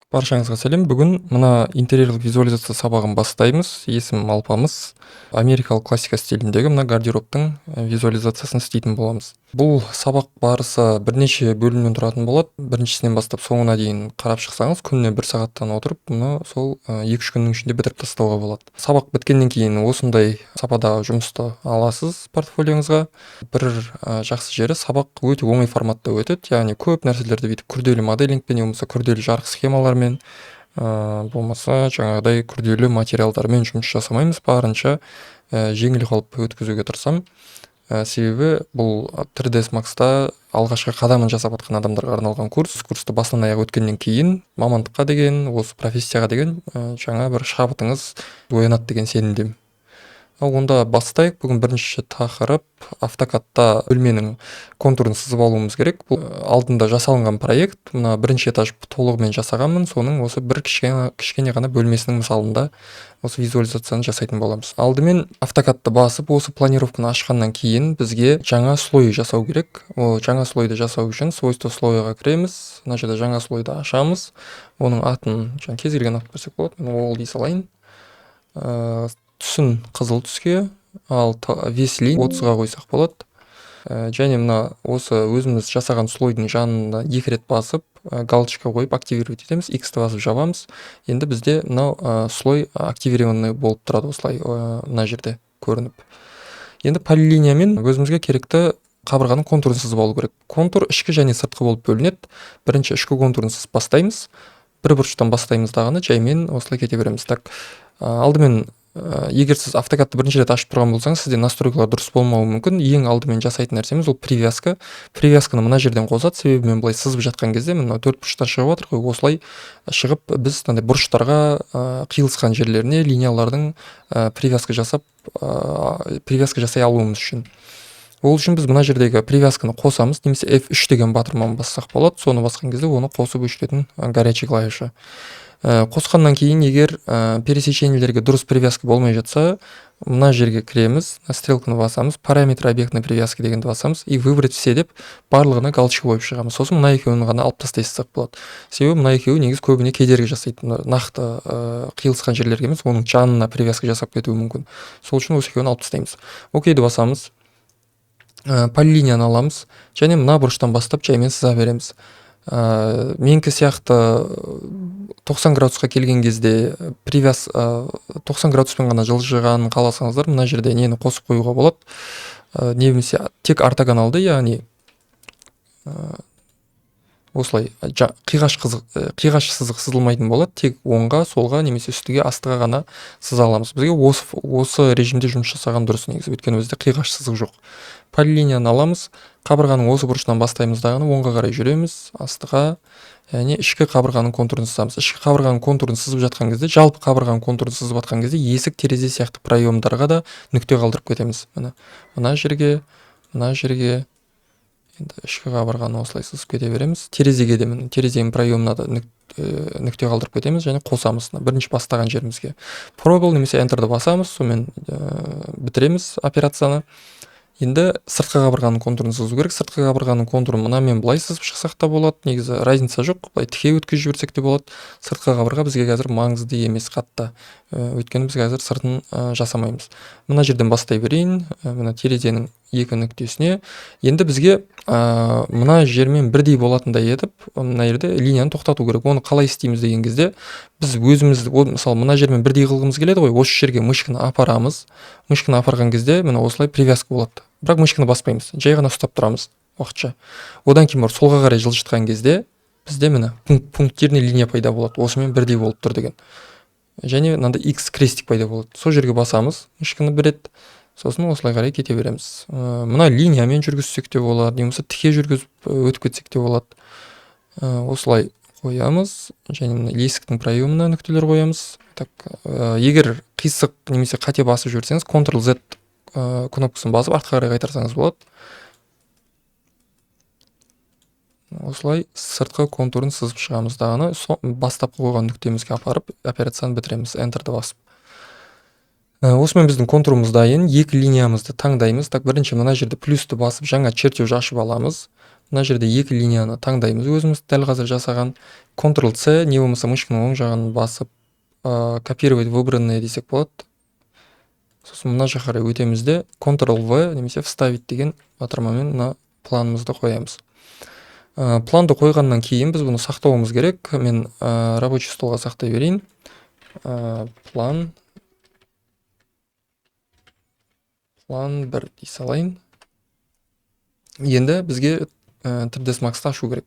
Баршаңызға сәлем. Бүгін мына интерьерлік визуализация сабағын бастаймыз. Есімім Алпамыс. Америкалық классика стиліндегі мына гардеробтың визуализациясын істейтін боламыз. Бұл сабақ барысы бірнеше бөлімнен тұратын болады. Біріншісінен бастап соңына дейін қарап шықсаңыз, күніне 1 сағаттан отырып, мұны сол 2-3 күннің ішінде бітіріп тастауға болады. Сабақ біткеннен кейін осындай сападағы жұмысты аласыз портфолиоңызға. Бір жақсы жері, сабақ өте оңай форматта өтеді, яғни көп нәрселерді бүйтіп күрделі моделингпен, болмаса күрделі жарық схемалармен, болмаса жаңағыдай күрделі материалдармен жұмыс жасамаймыз. Барынша жеңіл қылып өткізуге тырысамын. Себебі бұл 3ds Max'та алғашқы қадамын жасап жатқан адамдарға арналған курс. Курсты басынан аяқ өткеннен кейін мамандыққа деген, осы профессияға деген жаңа бір шабытыңыз оянады деген сенімдемін. Ал онда бастайық. Бүгін бірінші тақырып автокадта бөлменің контурын сызып алуымыз керек. Бұл алдында жасалынған проект. Мына бірінші этаж толығымен жасағанмын. Соның осы бір кішкене ғана бөлмесінің мысалында осы визуализацияны жасайтын боламыз. Алдымен автокадты басып, осы планировканы ашқаннан кейін бізге жаңа слой жасау керек. Ол жаңа слойды жасау үшін свойство слойға кіреміз. Мына жерде жаңа слойды ашамыз. Оның атын кез келген атап берсек болады. Мен ол дей салайын. Түсін қызыл түске, ал вес линь 30-ға қойсақ болады. Және мына осы өзіміз жасаған слойдың жанына 2 рет басып, галочка қойып активировать етеміз, X-ті басып жабамыз. Енді бізде мынау слой активированный болып тұрады, осылай мына жерде көрініп. Енді полилиниямен өзімізге керекті қабырғаның контурын сызып алу керек. Контур ішкі және сыртқы болып бөлінеді. Бірінші ішкі контурын сызып бастаймыз. Бір бұрыштан бастаймыз дағыны, жаймен осылай кете береміз. Так, алдымен егер сіз автокадты бірінші рет ашып тұрған болсаңыз, сізде настройкалар дұрыс болмауы мүмкін. Ең алдымен жасайтын нәрсеміз ол привязка. Привязканы мына жерден қосады. Себебі мен былай сызып жатқан кезде мына 4 бұрыштар шығып жатыр ғой. Осылай шығып біз мынандай бұрыштарға қиылысқан жерлеріне линиялардың привязка жасай алуымыз үшін. Ол үшін біз мына жердегі привязканы қосамыз, немесе F3 деген батырманы бассақ болады. Соны басқан кезде оны қосып өшіретін горячий клавиша. Қосқаннан кейін егер пересечениелерге дұрыс привязка болмай жатса, мына жерге кіреміз, стрелканы басамыз, параметр объектной привязки дегенді басамыз, и выбрать все деп барлығына галочка қойып шығамыз. Сосын мына екеуін ғана алып тастайсақ болады. Себебі мына екеуі негіз көбіне кедергі жасайды. Нақты қиылысқан жерлерге емес, оның жанына привязка жасап кетуі мүмкін. Сол үшін осы екеуін алып тастаймыз. Окейді басамыз. Полилинияны аламыз, және мына бұрыштан бастап жаймен сыза береміз. Менікі сияқты 90 градусқа келген кезде 90 градуспен ғана жылжығанын қаласаңыздар, мына жерде нені қосып қоюға болады. Немесе тек ортогоналды, яғни осылай қиғаш сызық сызылмайтын болады. Тек оңға, солға, немесе үстіге, астыға ғана сыза аламыз. Бізге осы режимде жұмыс жасаған дұрыс негізі, өйткені бізде қиғаш сызық жоқ. Полилинияны аламыз, қабырғаның осы бұрышынан бастаймыз дағыны, оңға қарай жүреміз, астыға, яғни ішкі қабырғаның контурын сызамыз. Ішкі қабырғаның контурын сызып жатқан кезде, жалпы қабырғаның контурын сызып жатқан кезде, есік, терезе сияқты проемдарға да нүкте қалдырып кетеміз. Мына жерге, енді ішкі қабырғаны осылай сызып кете береміз. Терезеге де терезенің проемына да нүкте қалдырып кетеміз, және қосамыз бірінші бастаған жерімізге. Пробел немесе Enter'ды басамыз, сонымен бітіреміз операцияны. Енді сыртқы қабырғаның контурын сызу керек. Сыртқы қабырғаның контурын мұнамен былай сызып шықсақ та болады. Негізі разница жоқ. Былай тіке өткізіп жіберсек те болады. Сыртқы қабырға бізге қазір маңызды емес қатты. Өйткені біз қазір сыртын жасамаймыз. Мына жерден бастай берейін. Мына терезенің 2 нүктесіне. Енді бізге мына жермен бірдей болатындай етіп, мына жерде линияны тоқтату керек. Оны қалай істейміз деген кезде, біз өзіміз, мысалы, мына жермен бірдей қылғымыз келеді ғой, осы жерге мышканы апарамыз. Мышканы апарған кезде мына осылай привязка болады. Бірақ мышканы баспаймыз, жай ғана ұстап тұрамыз уақытша. Одан кейін солға қарай жылжытқан кезде бізде мына пункттеріне линия пайда болады. Осымен бірдей болып тұр деген. Және мынандай X крестик пайда болады. Сол жерге басамыз, мышканы бір рет, сосын осылай қарай кете береміз. Мына линиямен жүргізсек те болады, немесе тіке жүргізіп өтіп кетсек те болады. Осылай қоямыз, және есіктің проемына нүктелер қоямыз. Егер қисық немесе қате басып жүрсеңіз, Ctrl-Z кнопкасын басып артқа қарай қайтарсаңыз болады. Осылай сыртқы контурын сызып шығамыз дағыны, бастапқы қойған нүктемізге апарып операцияны бітіреміз, Enter'ды басып. Осымен біздің контурымыз дайын. Екі линиямызды таңдаймыз. Так, бірінші мына жерде плюсті басып жаңа чертеж ашып аламыз. Мына жерде екі линияны таңдаймыз. Өзіміз дәл қазір жасаған Ctrl-C, не болмаса мышканың оң жағын басып копировать выбранное десек болады. Сосын мына жаққа қарай өтеміз де Ctrl-V немесе вставить деген батырмамен мына планымызды қоямыз. Планды қойғаннан кейін біз бұны сақтауымыз керек. Мен рабочий столға сақтай берейін. План 1 дей салайын. Енді бізге 3ds Max'ты ашу керек.